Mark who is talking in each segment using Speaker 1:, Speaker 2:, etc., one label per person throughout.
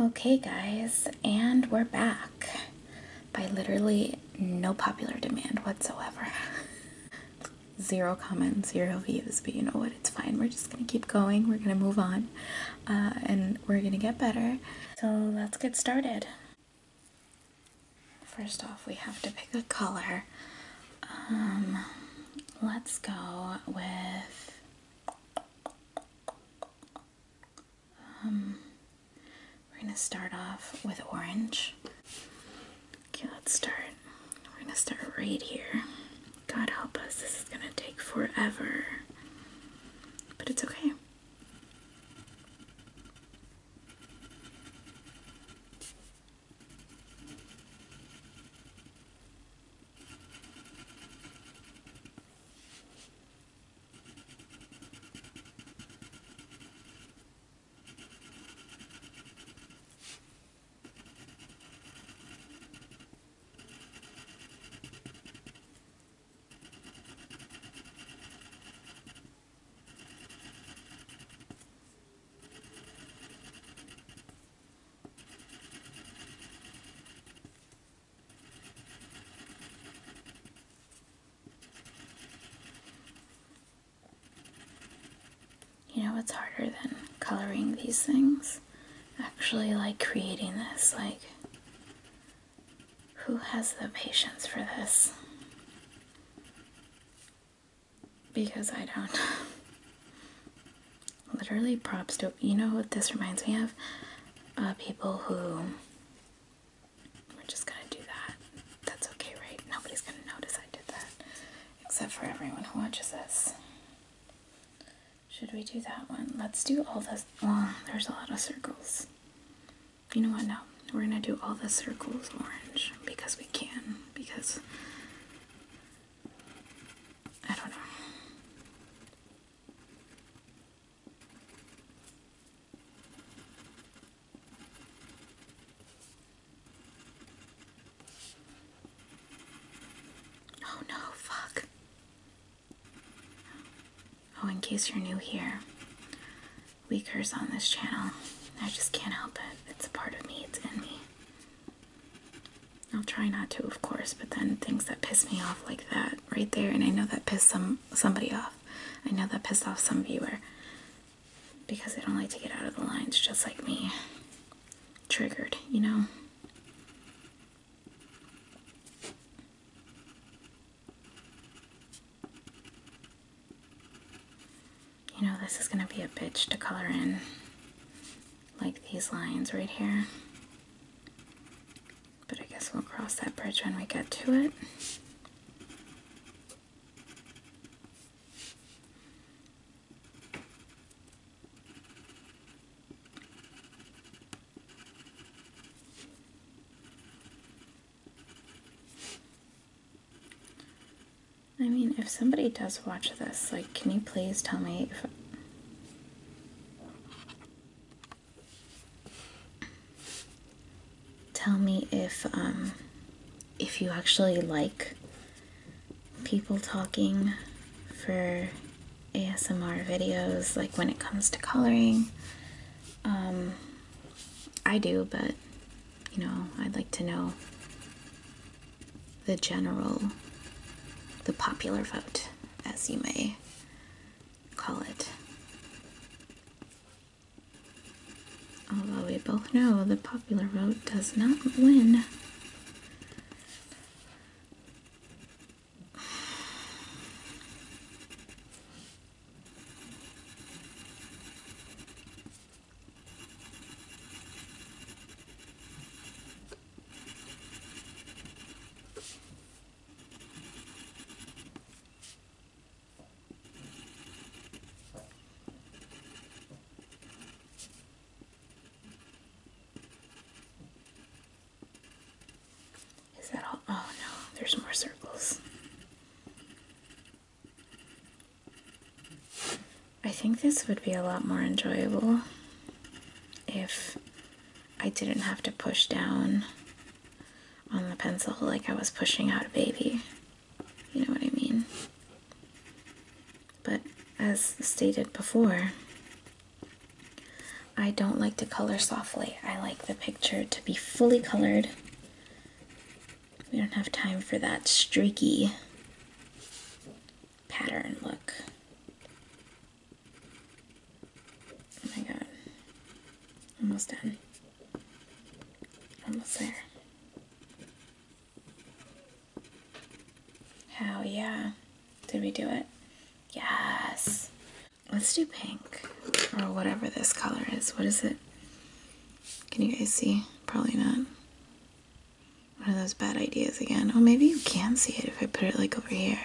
Speaker 1: Okay, guys, and we're back by literally no popular demand whatsoever. 0 comments, 0 views, but you know what? It's fine. We're just gonna keep going. We're gonna move on, and we're gonna get better. So let's get started. First off, we have to pick a color. Let's go with we're gonna start off with orange. Okay, let's start. We're gonna start right here. God help us, this is gonna take forever. But it's okay. You know what's harder than coloring these things? Actually, like creating this. Like, who has the patience for this? Because I don't. Literally props to, you know what this reminds me of? People who, we're just gonna do that. That's okay, right? Nobody's gonna notice I did that. Except for everyone who watches this. Should we do that one? Let's do all this. Well, there's a lot of circles. You know what? No. We're gonna do all the circles orange because we can. Because I don't know. Oh no, fuck. Oh, in case you're new here, we curse on this channel. I just can't help it. It's a part of me. It's in me. I'll try not to, of course, but then things that piss me off like that right there, and I know that pissed somebody off. I know that pissed off some viewer because they don't like to get out of the lines, just like me. Triggered, you know? You know, this is gonna be a bitch to color in, like these lines right here. But I guess we'll cross that bridge when we get to it. I mean, if somebody does watch this, like, can you please tell me if you actually like people talking for ASMR videos, like when it comes to coloring. I do, but you know, I'd like to know the popular vote, as you may call it. Although we both know the popular vote does not win. Is that all? Oh no, there's more circles. I think this would be a lot more enjoyable if I didn't have to push down on the pencil like I was pushing out a baby. You know what I mean? But as stated before, I don't like to color softly. I like the picture to be fully colored. We don't have time for that streaky pattern look. Oh my god. Almost done. Almost there. Hell yeah. Did we do it? Yes. Let's do pink. Or whatever this color is. What is it? Can you guys see? Probably not. One of those bad ideas again. Oh, maybe you can see it if I put it like over here.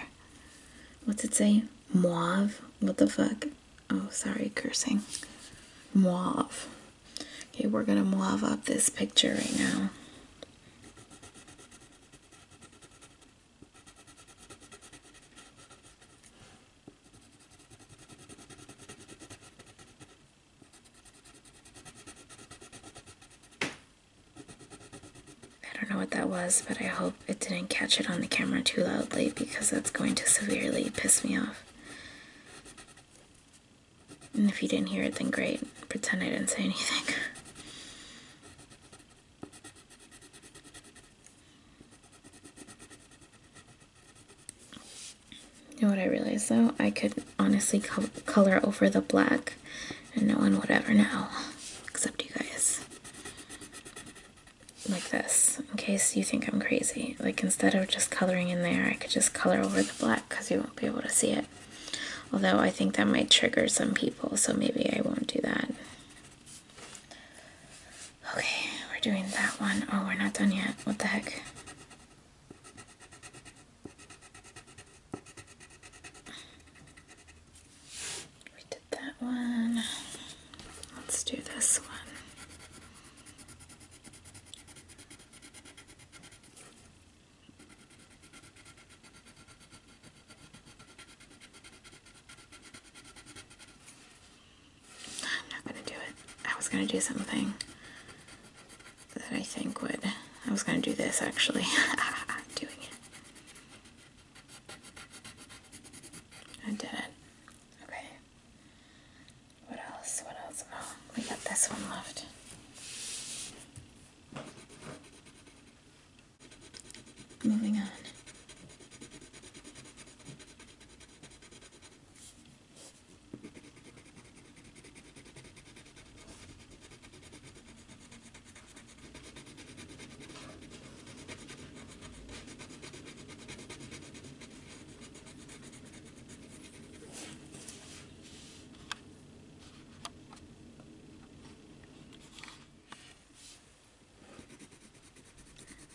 Speaker 1: What's it say? Mauve? What the fuck? Oh, sorry, cursing. Mauve. Okay, we're gonna mauve up this picture right now. I don't know what that was, but I hope it didn't catch it on the camera too loudly because that's going to severely piss me off. And if you didn't hear it, then great. Pretend I didn't say anything. You know what I realized though? I could honestly color over the black and no one would ever know, except you guys. Like this, in case you think I'm crazy. Like instead of just coloring in there, I could just color over the black because you won't be able to see it. Although I think that might trigger some people, so maybe I won't do that. Okay, we're doing that one. Oh, we're not done yet. What the heck? We did that one. Let's do this one. I'm not gonna do it. I was gonna do something that I think would. I was gonna do this actually. Doing it. I did it. Okay. What else? What else? Oh, we got this one left. Moving on.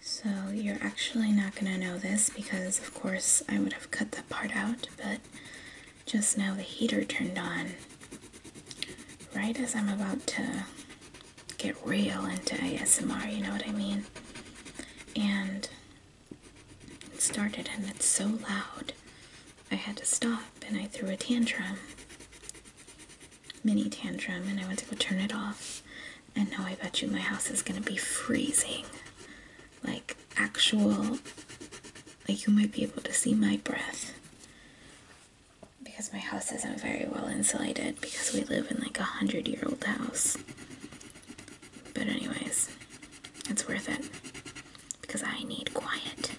Speaker 1: So you're actually not going to know this because of course I would have cut that part out, but just now the heater turned on right as I'm about to get real into ASMR, you know what I mean? And it started and it's so loud I had to stop and I threw a tantrum. Mini tantrum, and I went to go turn it off, and now I bet you my house is gonna be freezing. Like actual, like you might be able to see my breath because my house isn't very well insulated because we live in like 100-year-old house. But anyways, it's worth it because I need quiet.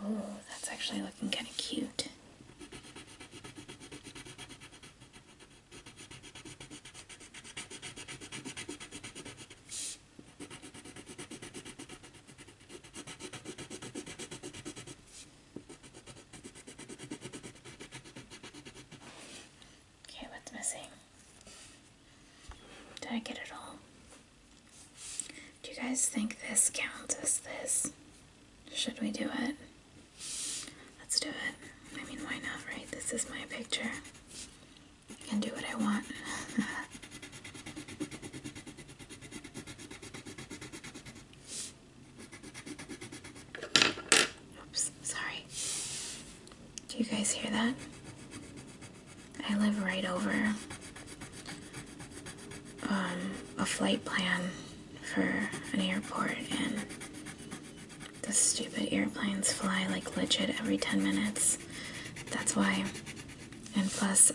Speaker 1: Oh, that's actually looking kind of cute. Okay, what's missing? Did I get it all? Do you guys think this counts as this? Should we do it? Let's do it. I mean, why not, right? This is my picture. I can do what I want. Oops, sorry. Do you guys hear that? right over a flight plan for an airport, and the stupid airplanes fly like legit every 10 minutes. That's why. And plus,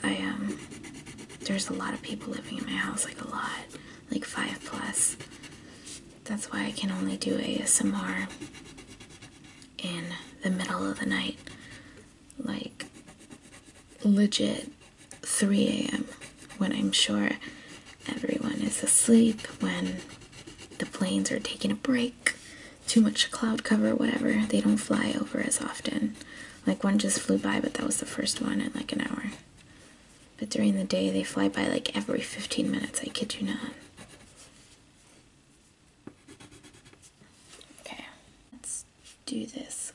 Speaker 1: there's a lot of people living in my house, like a lot, like 5 plus. That's why I can only do ASMR in the middle of the night, like legit 3 a.m. when I'm sure everyone is asleep, when the planes are taking a break, too much cloud cover, whatever. They don't fly over as often. Like one just flew by, but that was the first one in like an hour. But during the day, they fly by like every 15 minutes, I kid you not. Okay, let's do this.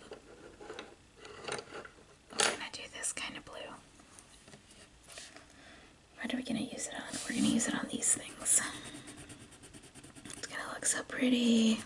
Speaker 1: We're gonna do this kind of blue. What are we gonna use it on? We're gonna use it on these things. It's gonna look so pretty.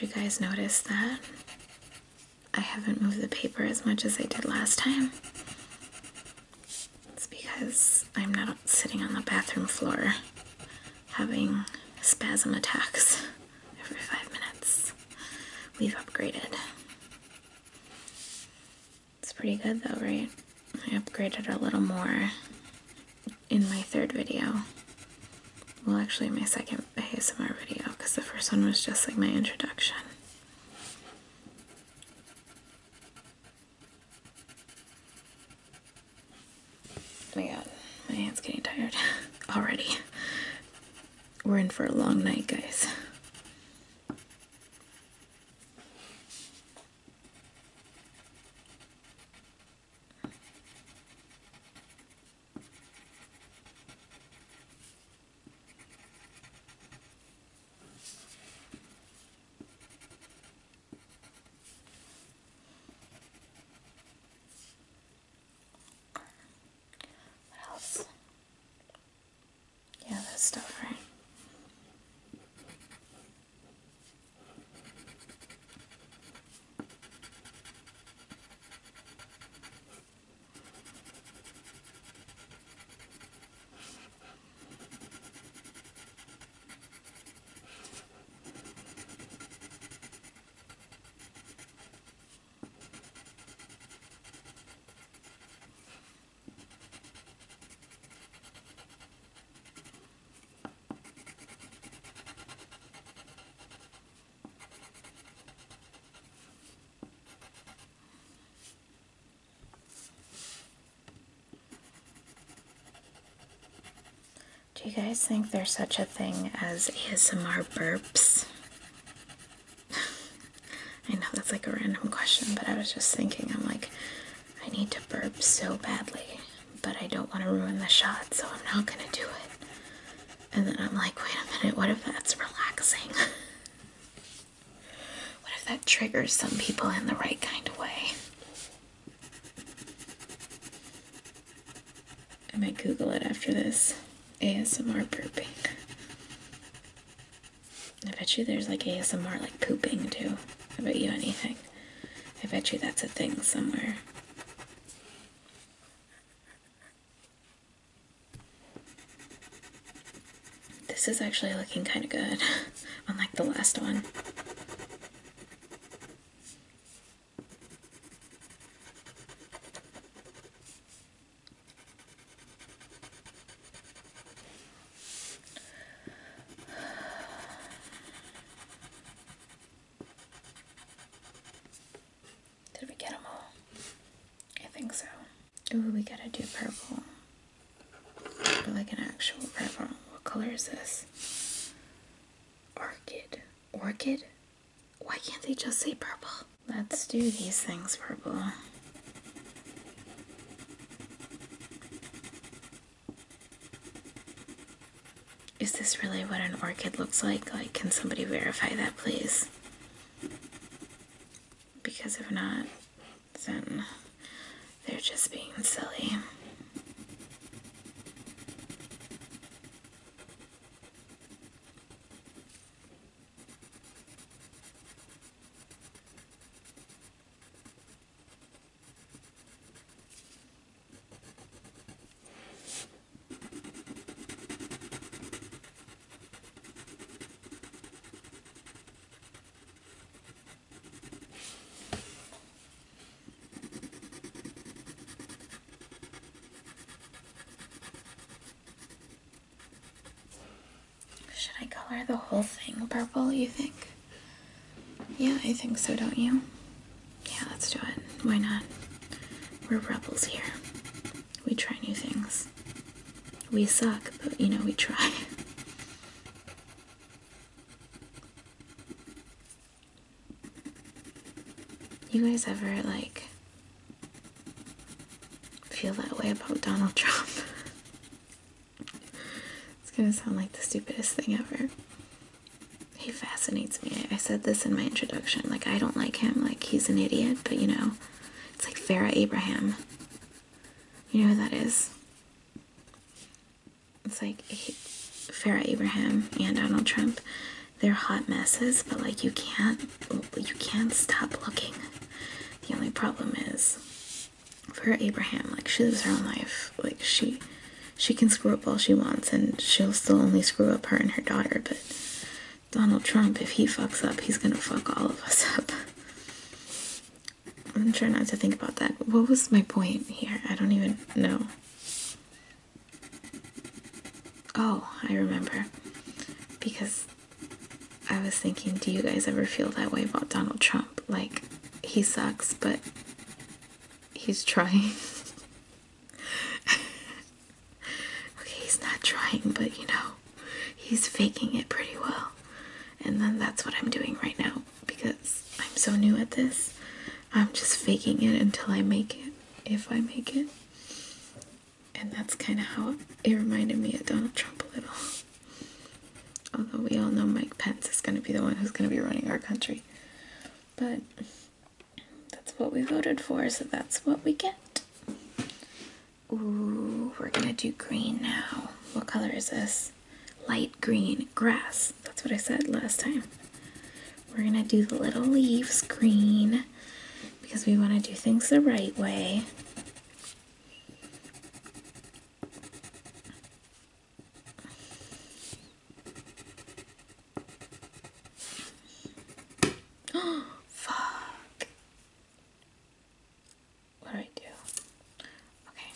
Speaker 1: Did you guys notice that I haven't moved the paper as much as I did last time? It's because I'm not sitting on the bathroom floor having spasm attacks every 5 minutes. We've upgraded. It's pretty good though, right? I upgraded a little more in my 3rd video. Well, actually my 2nd ASMR video, because the first one was just like my introduction. Oh my god, my hand's getting tired already. We're in for a long night, guys. What else? Yeah, this stuff, right? Do you guys think there's such a thing as ASMR burps? I know that's like a random question, but I was just thinking, I'm like, I need to burp so badly, but I don't want to ruin the shot, so I'm not gonna do it. And then I'm like, wait a minute, what if that's relaxing? What if that triggers some people in the right kind of way? I might Google it after this. ASMR burping. I bet you there's like ASMR like pooping too. I bet you anything. I bet you that's a thing somewhere. This is actually looking kind of good, unlike the last one. Did we get them all? I think so. Ooh, we gotta do purple. But like an actual purple. What color is this? Orchid. Orchid? Why can't they just say purple? Let's do these things purple. Is this really what an orchid looks like? Like, can somebody verify that, please? Because if not, then they're just being silly. Should I color the whole thing purple, you think? Yeah, I think so, don't you? Yeah, let's do it. Why not? We're rebels here. We try new things. We suck, but you know, we try. You guys ever, like, feel that way about Donald Trump? It's gonna sound like the stupidest thing ever. He fascinates me. I said this in my introduction. Like, I don't like him. Like, he's an idiot, but you know, it's like Farrah Abraham. You know who that is? It's like Farrah Abraham and Donald Trump. They're hot messes, but like you can't stop looking. The only problem is Farrah Abraham, like, she lives her own life. Like, she can screw up all she wants, and she'll still only screw up her and her daughter. But Donald Trump, if he fucks up, he's gonna fuck all of us up. I'm trying not to think about that. What was my point here? I don't even know. Oh, I remember. Because I was thinking, do you guys ever feel that way about Donald Trump? Like, he sucks, but he's trying. Okay, he's not trying, but you know, he's faking it pretty well. And then that's what I'm doing right now, because I'm so new at this. I'm just faking it until I make it, if I make it. And that's kind of how it reminded me of Donald Trump a little. Although we all know Mike Pence is going to be the one who's going to be running our country. But that's what we voted for, so that's what we get. Ooh, we're going to do green now. What color is this? Light green. Grass. That's what I said last time. We're going to do the little leaves green because we want to do things the right way. Fuck. What do I do? Okay.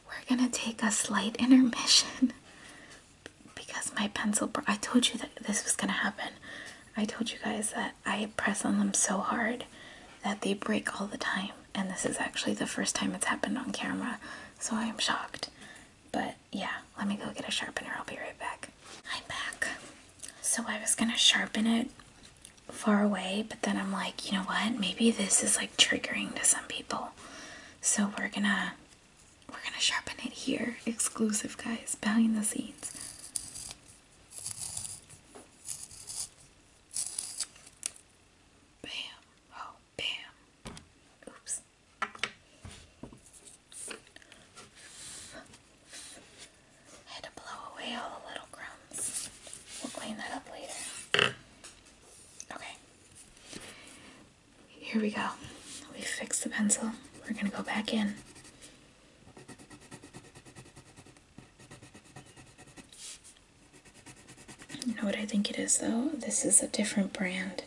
Speaker 1: We're gonna take a slight intermission because my pencil I told you that this was gonna happen. I told you guys that I press on them so hard that they break all the time, and this is actually the first time it's happened on camera, so I am shocked. But yeah, let me go get a sharpener. I'll be right back. I'm back. So I was gonna sharpen it far away, but then I'm like, you know what? Maybe this is like triggering to some people. So we're gonna sharpen it here. Exclusive, guys. Behind the scenes. Bam. Oh, bam. Oops. I had to blow away all the little crumbs. We'll clean that up later. Okay. Here we go. We fixed the pencil. We're gonna go back in. You know what I think it is, though? This is a different brand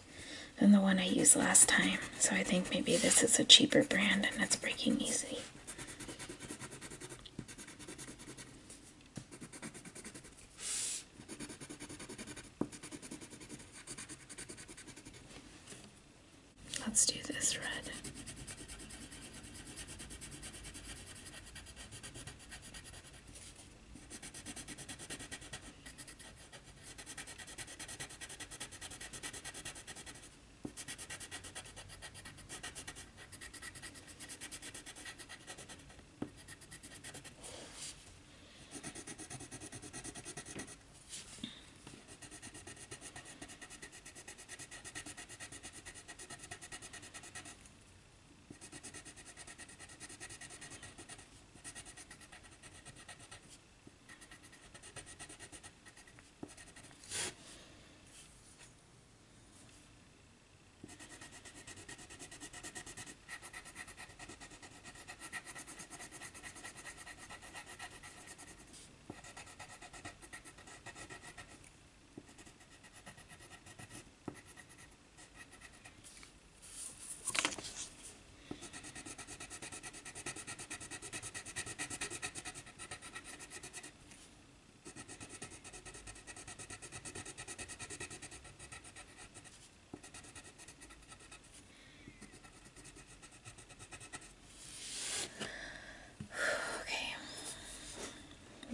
Speaker 1: than the one I used last time. So I think maybe this is a cheaper brand and it's breaking easy. Let's do this red.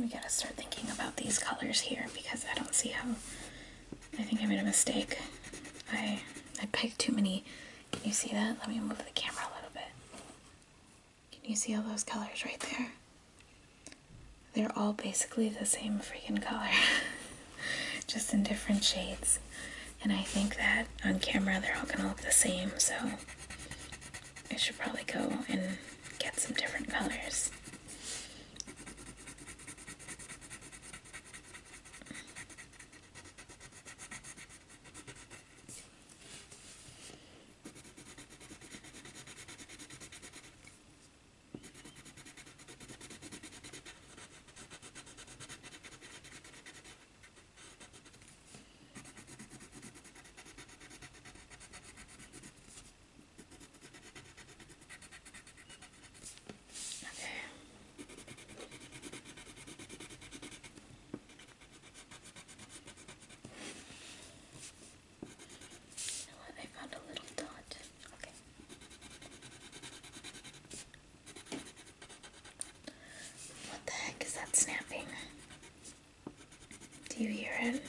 Speaker 1: we gotta start thinking about these colors here because I don't see how. I think I made a mistake. I picked too many. Can you see that? Let me move the camera a little bit. Can you see all those colors right there? They're all basically the same freaking color, just in different shades. And I think that on camera they're all gonna look the same, so I should probably go and get some different colors. Snapping. Do you hear it?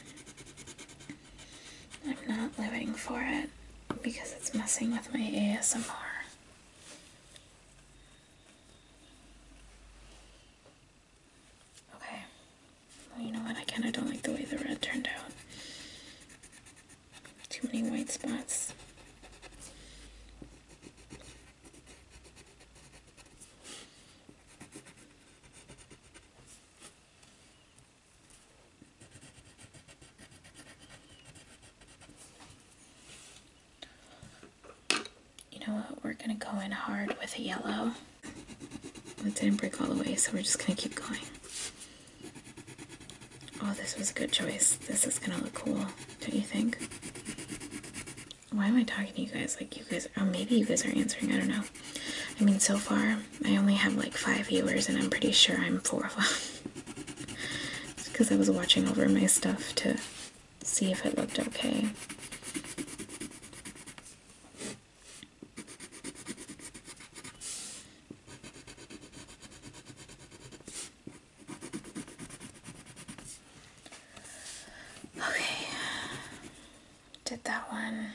Speaker 1: I'm not living for it because it's messing with my ASMR. Okay. Well, you know what? I kinda don't like the way the red turned out. Too many white spots. You know what? We're gonna go in hard with a yellow. It didn't break all the way, so we're just gonna keep going. Oh, this was a good choice. This is gonna look cool, don't you think? Why am I talking to you guys like you guys, oh, maybe you guys are answering, I don't know. I mean, so far, I only have like 5 viewers, and I'm pretty sure I'm 4 of them. It's because I was watching over my stuff to see if it looked okay. Okay, did that one.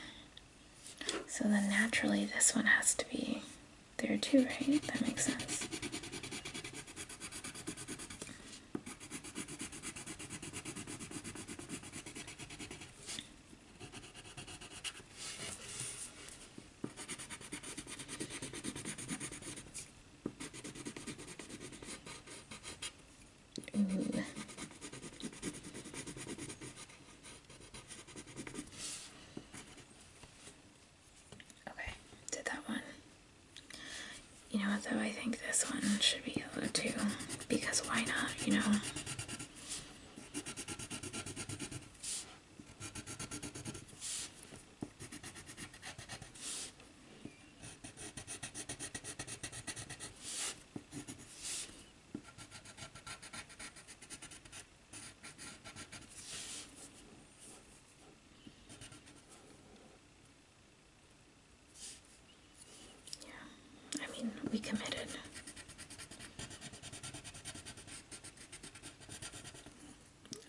Speaker 1: So then naturally this one has to be there too, right? That makes sense. Ooh. Okay, did that one. You know what though, I think this one should be yellow too, because why not, you know? Yeah, I mean, we committed.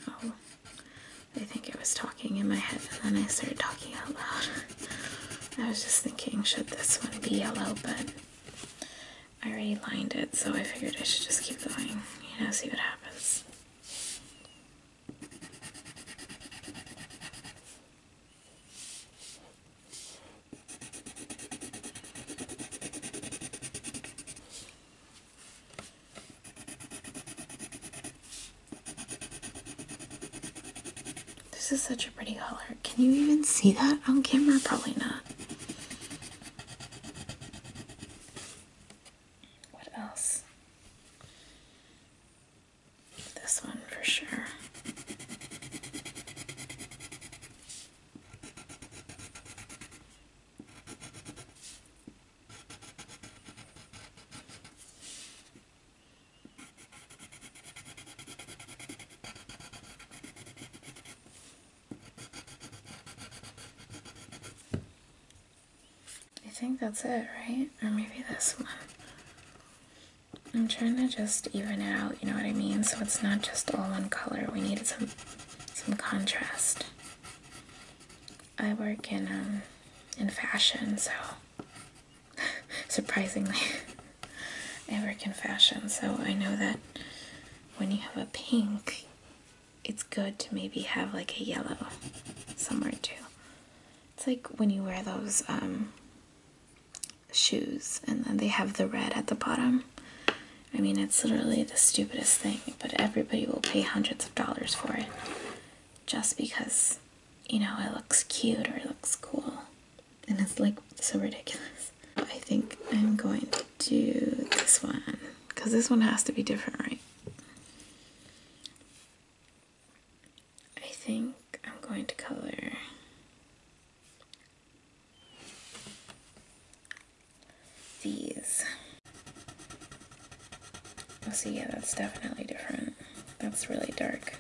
Speaker 1: Oh, I think I was talking in my head and then I started talking out loud. I was just thinking, should this one be yellow, but I already lined it, so I figured I should just keep going, you know, see what happens. This is such a pretty color. Can you even see that on camera? Probably not. What else? This one for sure. I think that's it, right? Or maybe this one. I'm trying to just even it out, you know what I mean? So it's not just all one color. We needed some contrast. I work in fashion, so surprisingly, I work in fashion, so I know that when you have a pink, it's good to maybe have like a yellow somewhere too. It's like when you wear those shoes and then they have the red at the bottom. I mean, it's literally the stupidest thing, but everybody will pay hundreds of dollars for it just because, you know, it looks cute or it looks cool. And it's like so ridiculous. I think I'm going to do this one because this one has to be different, right? I think I'm going to color these. Oh, see, yeah, that's definitely different. That's really dark.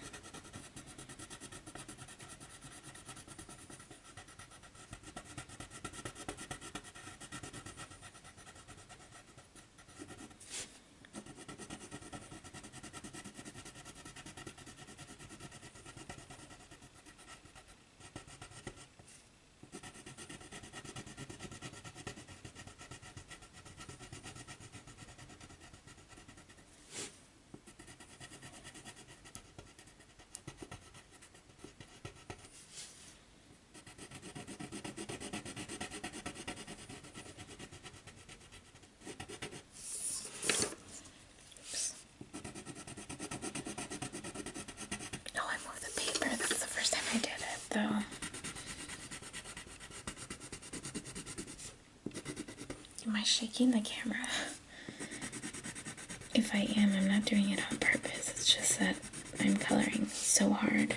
Speaker 1: Though. Am I shaking the camera? If I am, I'm not doing it on purpose. It's just that I'm coloring so hard.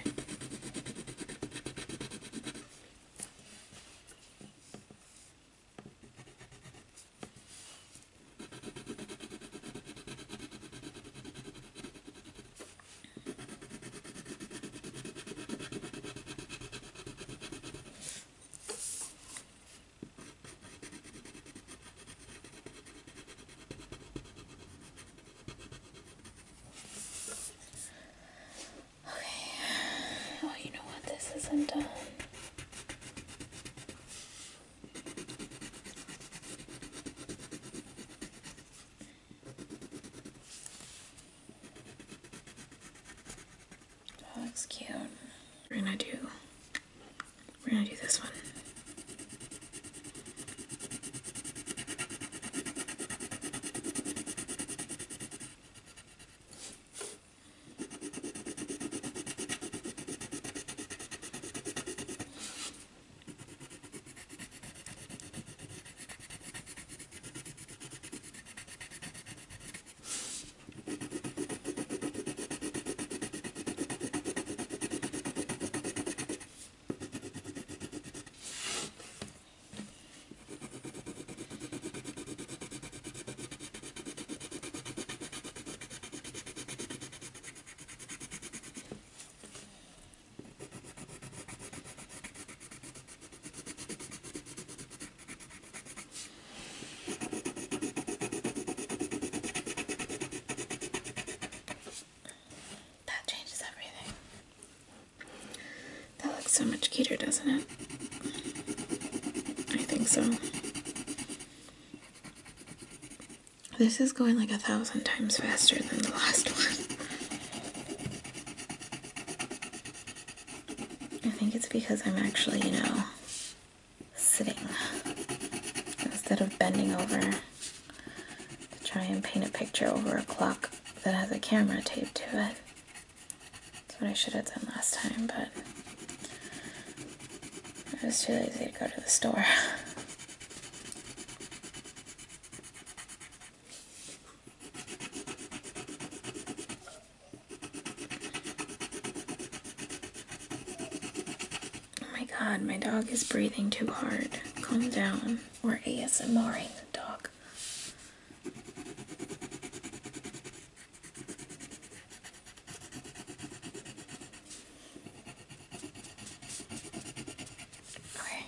Speaker 1: Isn't done. That looks cute. We're gonna do this one. So much cuter, doesn't it? I think so. This is going like 1,000 times faster than the last one. I think it's because I'm actually, you know, sitting instead of bending over to try and paint a picture over a clock that has a camera taped to it. That's what I should have done last time, but I was too lazy to go to the store. Oh my god, my dog is breathing too hard. Calm down. We're ASMRing the dog. Okay.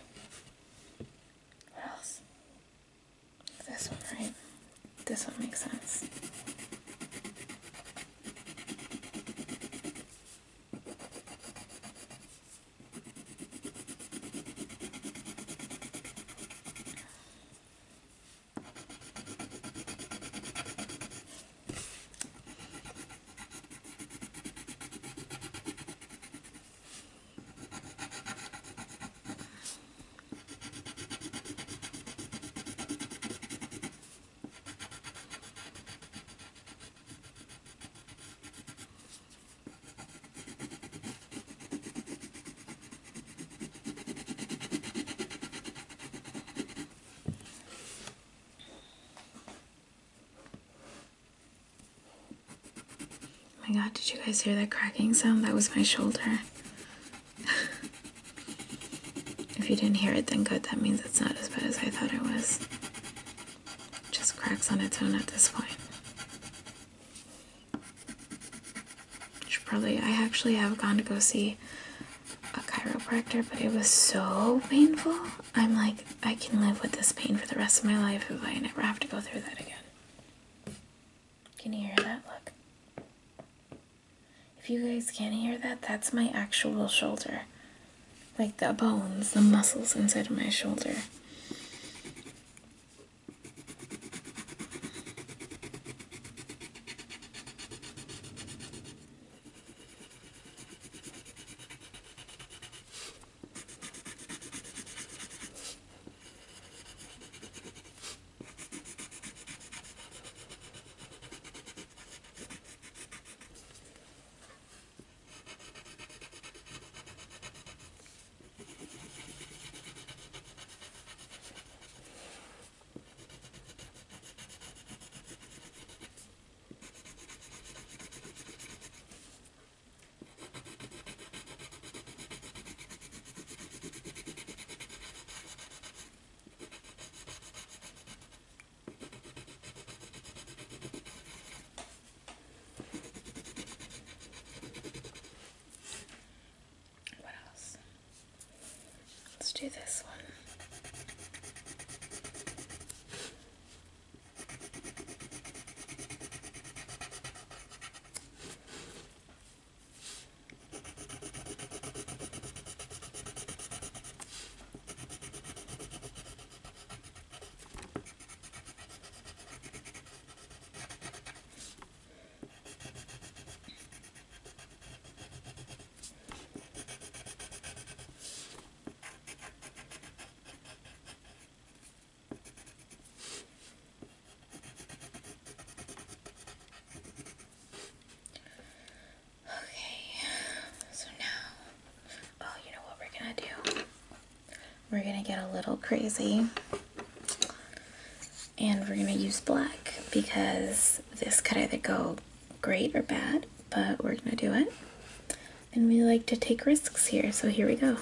Speaker 1: What else? This one, right? This one makes sense. my god, did you guys hear that cracking sound? That was my shoulder. If you didn't hear it, then good. That means it's not as bad as I thought it was. It just cracks on its own at this point. I actually have gone to go see a chiropractor, but it was so painful. I'm like, I can live with this pain for the rest of my life if I never have to go through that again. Can you hear that? Look. If you guys can't hear that, that's my actual shoulder. Like the bones, the muscles inside of my shoulder. Let's do this one. We're gonna get a little crazy and we're gonna use black because this could either go great or bad, but we're gonna do it. And we like to take risks here, so here we go.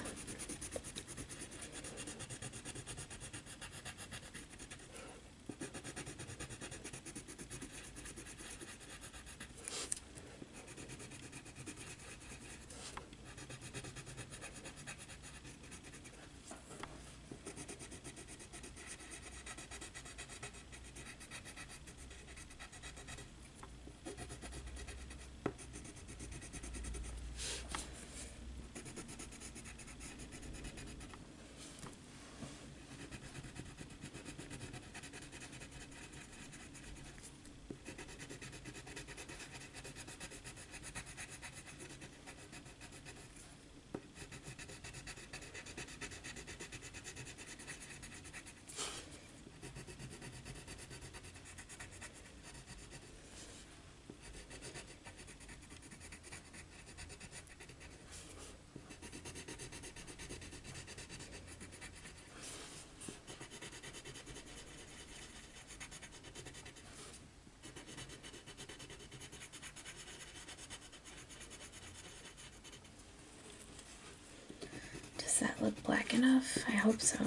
Speaker 1: Does that look black enough? I hope so.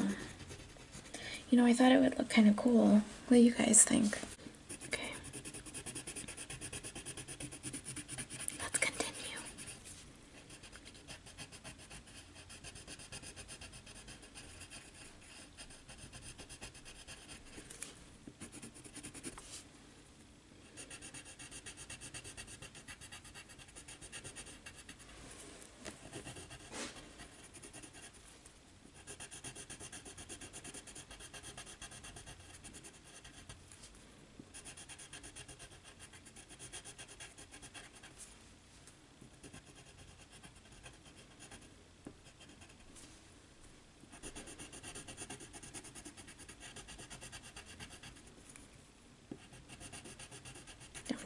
Speaker 1: You know, I thought it would look kind of cool. What do you guys think? Okay. Let's continue.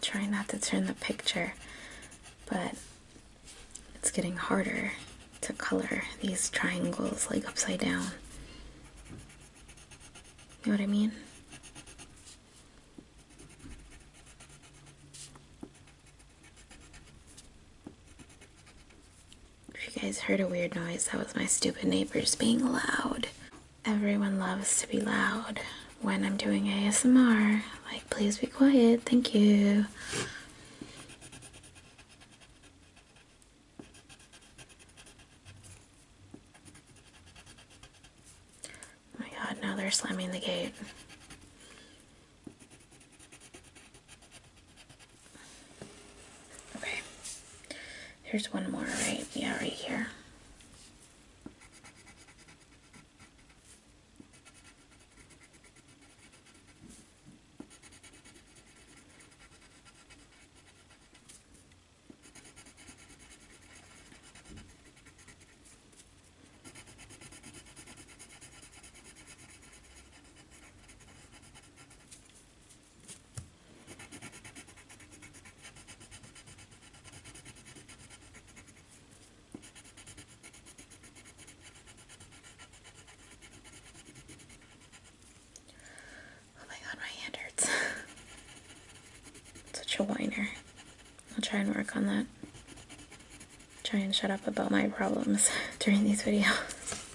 Speaker 1: Trying not to turn the picture, but it's getting harder to color these triangles like upside down. You know what I mean? guys heard a weird noise, that was my stupid neighbors being loud. Everyone loves to be loud when I'm doing ASMR. Like, please be quiet, thank you. Oh my god, now they're slamming the gate. Okay. Here's one more, right? Yeah, right here. Oh my god, my hand hurts. Such a whiner. I'll try and work on that. Try and shut up about my problems during these videos.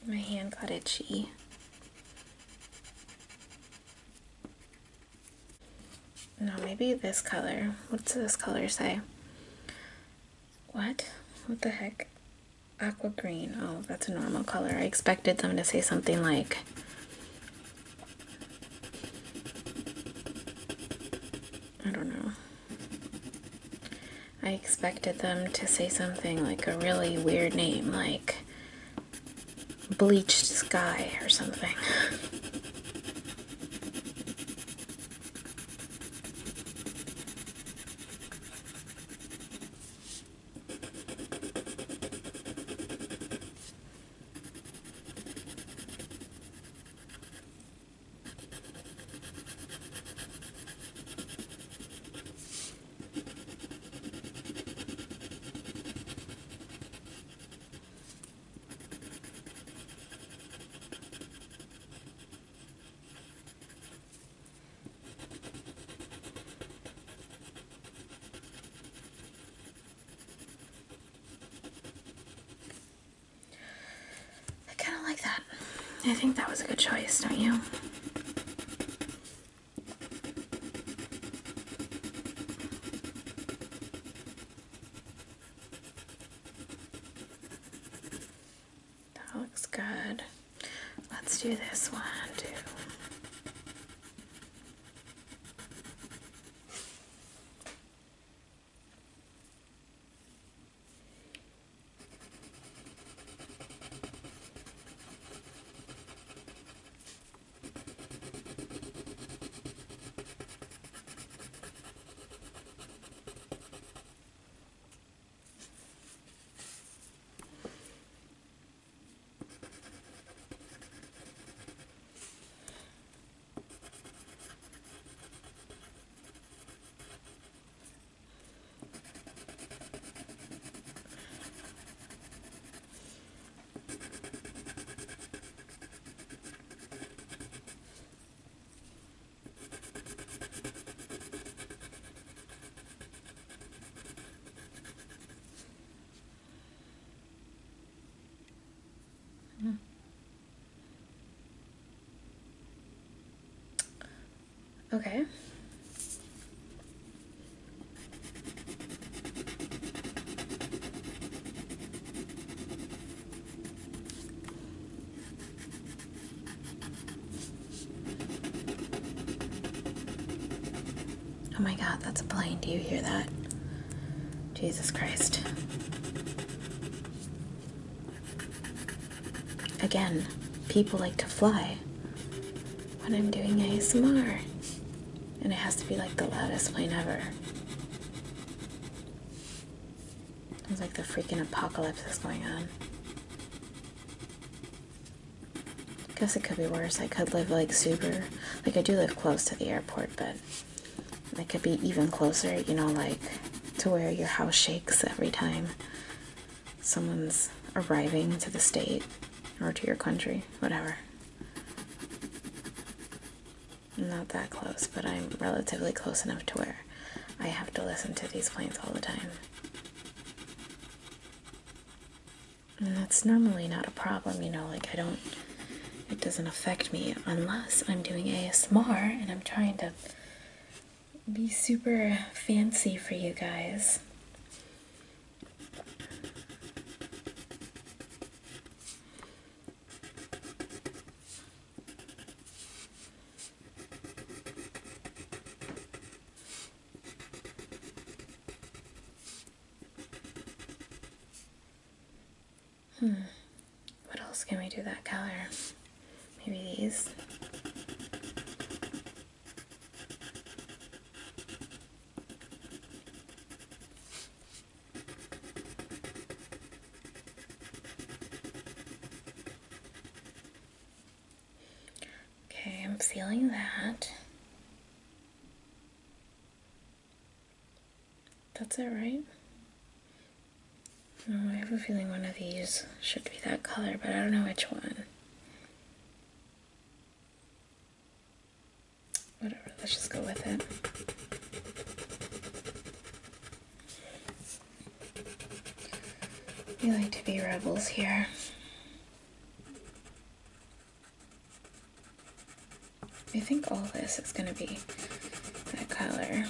Speaker 1: My hand got itchy. No, maybe this color. What's this color say? What? What the heck? Aqua green. Oh, that's a normal color. I expected them to say something like... I don't know. I expected them to say something like a really weird name, like Bleached Sky or something. Like that. I think that was a good choice, don't you? That looks good. Let's do this one too. Okay. Oh my god, that's a plane. Do you hear that? Jesus Christ. Again, people like to fly when I'm doing ASMR. And it has to be like the loudest plane ever. It's like the freaking apocalypse is going on. Guess it could be worse. I could live like super... Like I do live close to the airport, but I could be even closer, you know, like to where your house shakes every time someone's arriving to the state or to your country, whatever. I'm not that close, but I'm relatively close enough to where I have to listen to these planes all the time. And that's normally not a problem, you know, like it doesn't affect me unless I'm doing ASMR and I'm trying to be super fancy for you guys. What else can we do that color? Maybe these. Okay, I'm feeling that. That's it, right? Oh, I have a feeling one of these should be that color, but I don't know which one. Whatever, let's just go with it. We like to be rebels here. I think all this is going to be that color.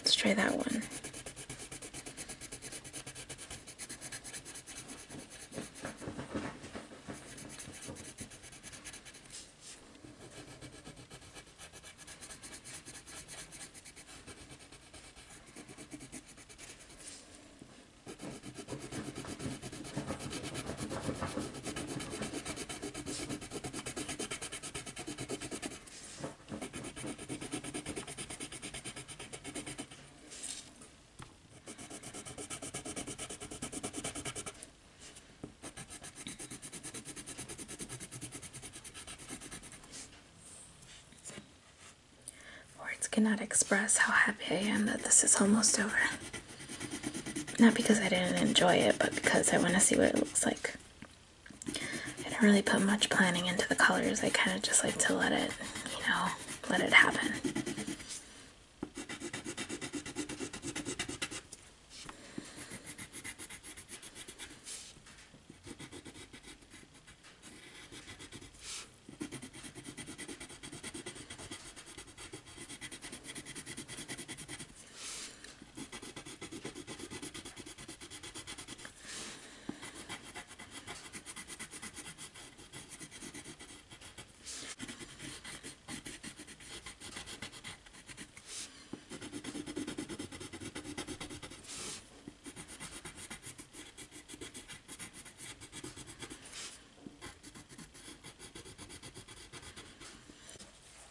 Speaker 1: Let's try that one. Words cannot express how happy I am that this is almost over. Not because I didn't enjoy it, but because I want to see what it looks like. I didn't really put much planning into the colors. I kind of just like to let it, you know, let it happen.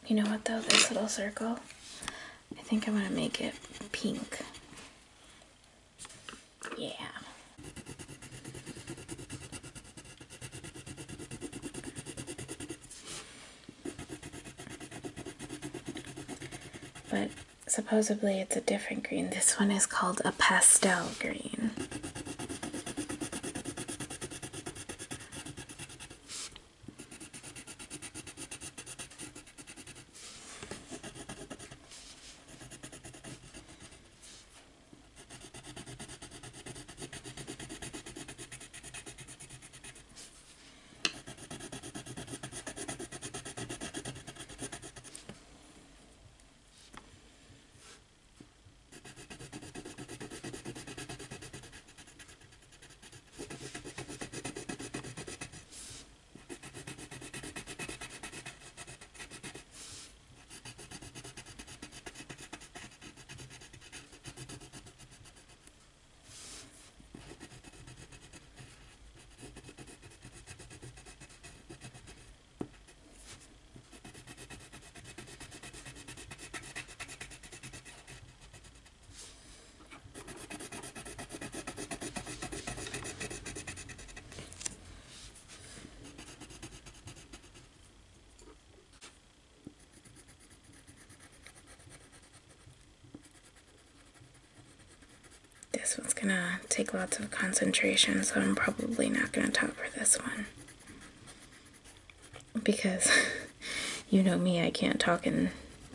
Speaker 1: You know what though, this little circle, I think I'm gonna make it pink. Yeah. But supposedly it's a different green. This one is called a pastel green. This one's gonna take lots of concentration, so I'm probably not gonna talk for this one. Because, you know me, I can't talk and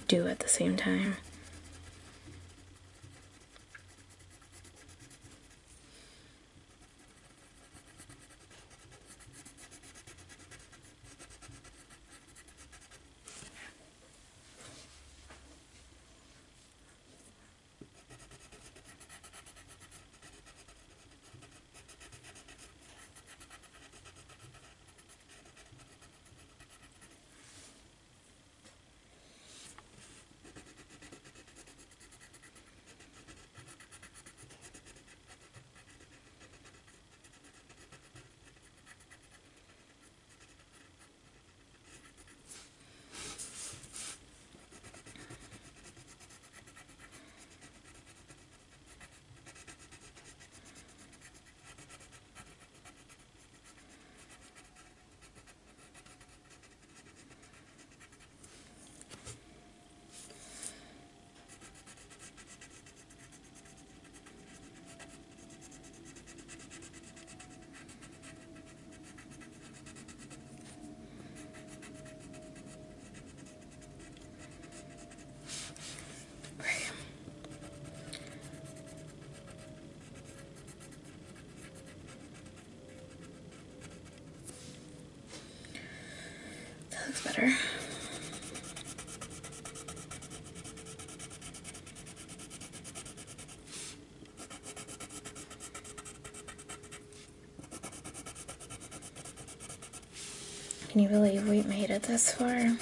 Speaker 1: do at the same time. That looks better. Can you believe we made it this far?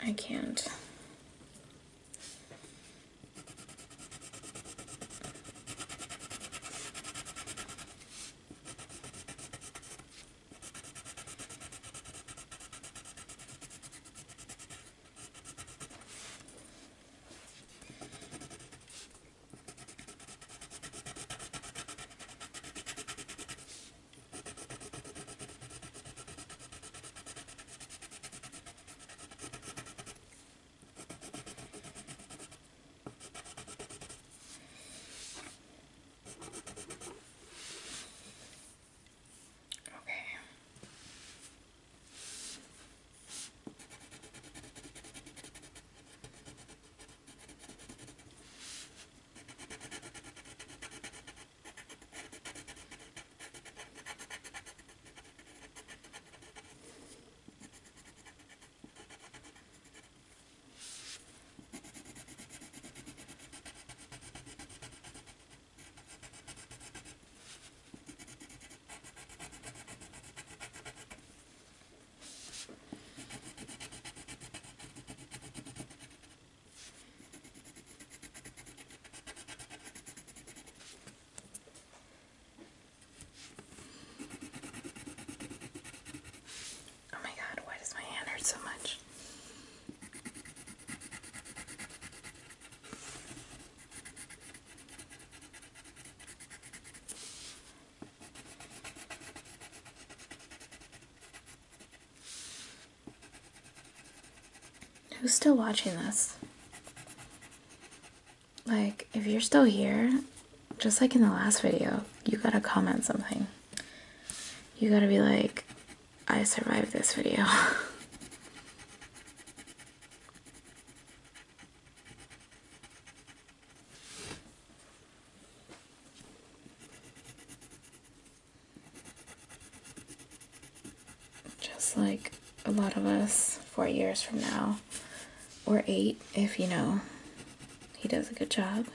Speaker 1: I can't. So much. Who's still watching this? Like, if you're still here, just like in the last video, you gotta comment something. You gotta be like, I survived this video. Just like a lot of us 4 years from now, or 8 if you know he does a good job,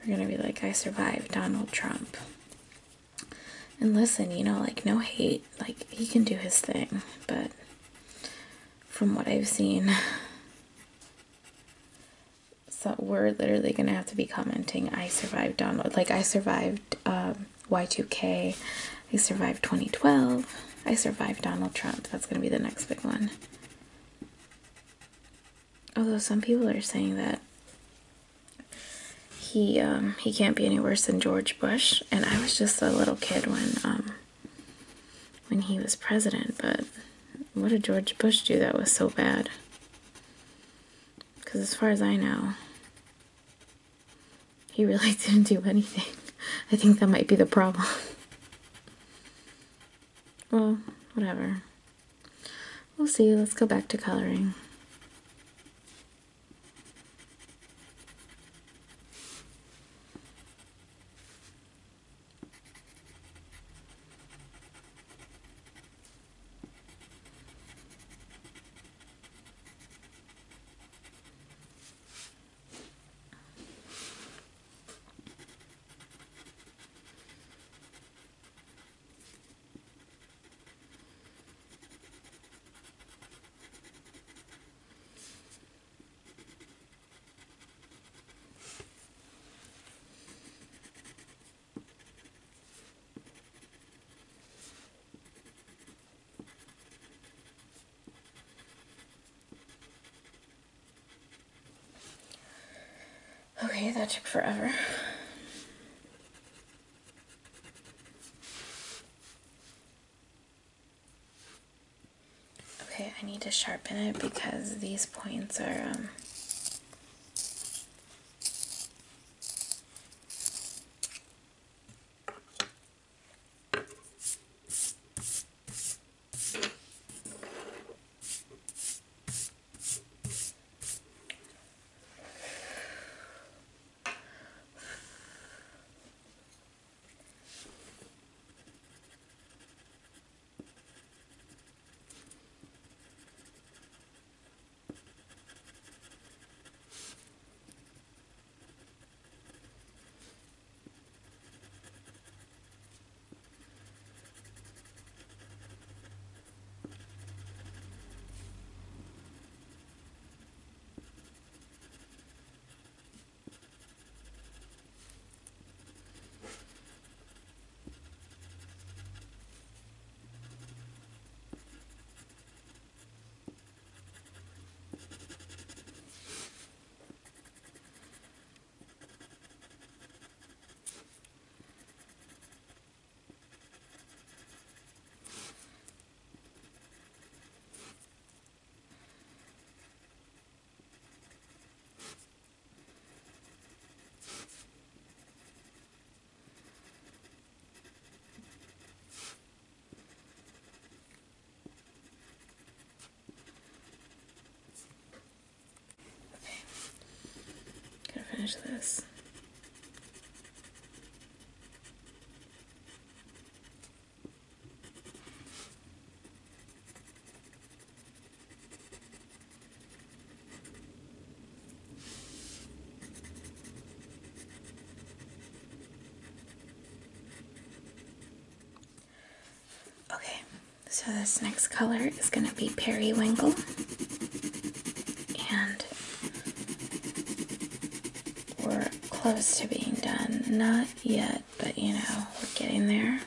Speaker 1: we're gonna be like, I survived Donald Trump. And listen, you know, like, no hate, like, he can do his thing, but from what I've seen, so we're literally gonna have to be commenting, I survived Donald, like, I survived Y2K, I survived 2012, I survived Donald Trump. That's gonna be the next big one. Although some people are saying that he can't be any worse than George Bush, and I was just a little kid when he was president, but what did George Bush do that was so bad? Because as far as I know, He really didn't do anything. I think that might be the problem. Well, whatever. We'll see. Let's go back to coloring. Okay, that took forever. Okay, I need to sharpen it because these points are, gotta finish this. Okay, so this next color is going to be Periwinkle, and we're close to being done. Not yet, but you know, we're getting there.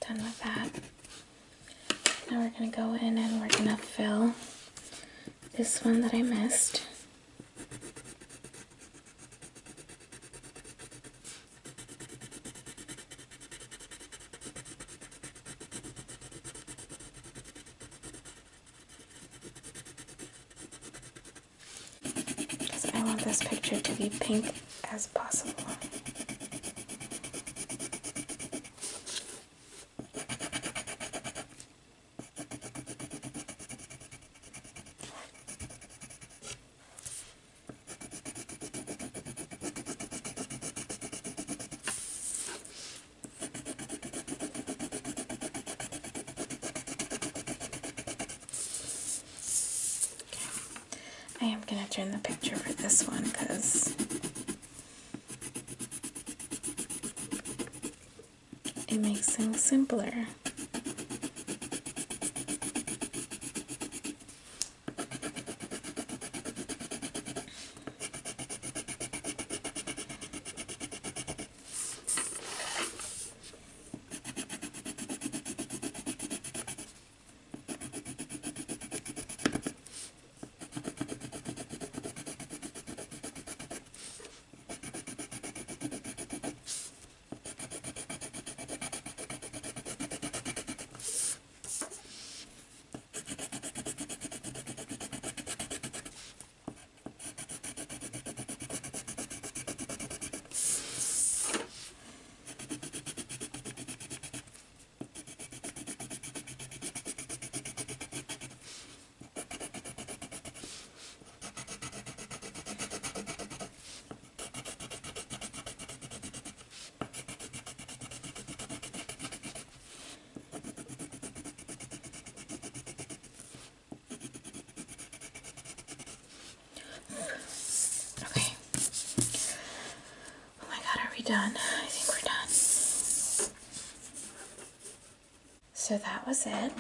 Speaker 1: Done with that. Now we're going to go in and we're going to fill this one that I missed. Because I want this picture to be pink as possible. I am going to turn the picture for this one because it makes things simpler. Okay. Oh my god, are we done? I think we're done. So that was it.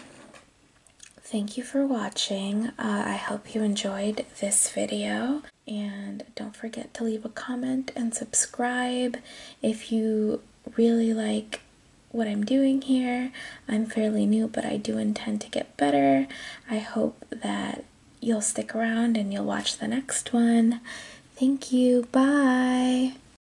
Speaker 1: Thank you for watching. I hope you enjoyed this video, and don't forget to leave a comment and subscribe if you really like what I'm doing here. I'm fairly new, but I do intend to get better. I hope that you'll stick around and you'll watch the next one. Thank you. Bye.